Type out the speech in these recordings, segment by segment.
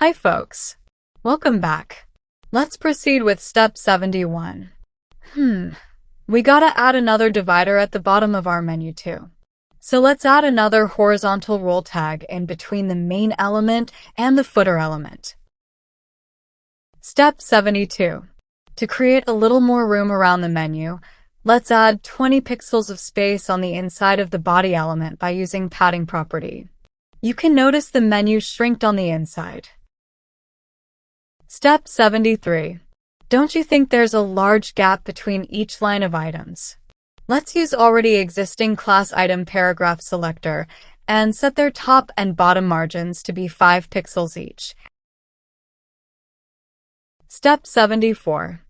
Hi folks. Welcome back. Let's proceed with step 71. We gotta add another divider at the bottom of our menu too. So let's add another horizontal roll tag in between the main element and the footer element. Step 72. To create a little more room around the menu, let's add 20 pixels of space on the inside of the body element by using padding property. You can notice the menu shrinked on the inside. Step 73. Don't you think there's a large gap between each line of items? Let's use already existing class item paragraph selector and set their top and bottom margins to be 5 pixels each. Step 74.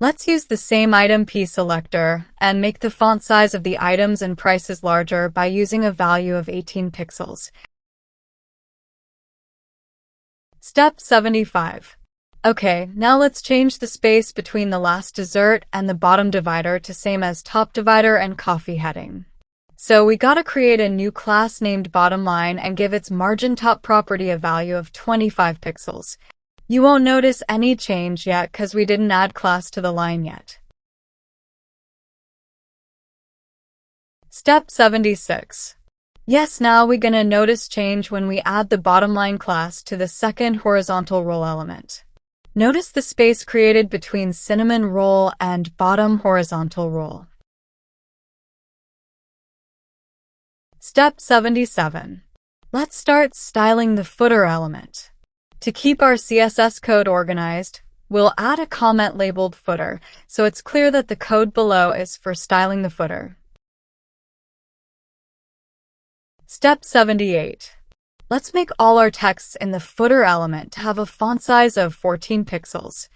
Let's use the same item P selector and make the font size of the items and prices larger by using a value of 18 pixels. Step 75. Okay, now let's change the space between the last dessert and the bottom divider to same as top divider and coffee heading. So we gotta create a new class named bottomline and give its margin top property a value of 25 pixels. You won't notice any change yet because we didn't add class to the line yet. Step 76. Yes, now we're gonna notice change when we add the bottomline class to the second horizontal roll element. Notice the space created between cinnamon roll and bottom horizontal roll. Step 77. Let's start styling the footer element. To keep our CSS code organized, we'll add a comment labeled footer, so it's clear that the code below is for styling the footer. Step 78. Let's make all our texts in the footer element to have a font size of 14 pixels.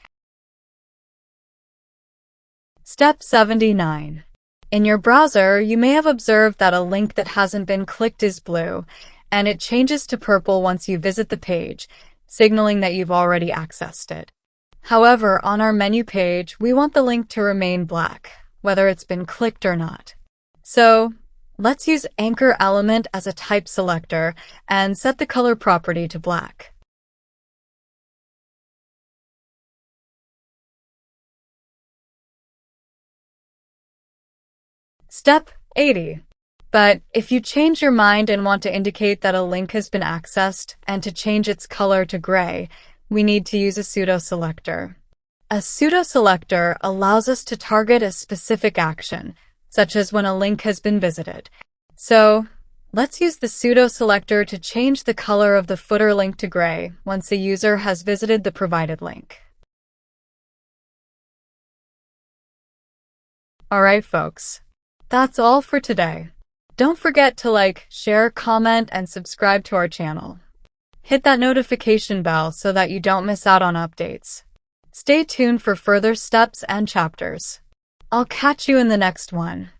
Step 79. In your browser, you may have observed that a link that hasn't been clicked is blue, and it changes to purple once you visit the page, signaling that you've already accessed it. However, on our menu page, we want the link to remain black, whether it's been clicked or not. So, let's use anchor element as a type selector and set the color property to black. Step 80. But if you change your mind and want to indicate that a link has been accessed and to change its color to gray, we need to use a pseudo selector. A pseudo selector allows us to target a specific action, such as when a link has been visited. So, let's use the pseudo selector to change the color of the footer link to gray once a user has visited the provided link. Alright folks, that's all for today. Don't forget to like, share, comment, and subscribe to our channel. Hit that notification bell so that you don't miss out on updates. Stay tuned for further steps and chapters. I'll catch you in the next one.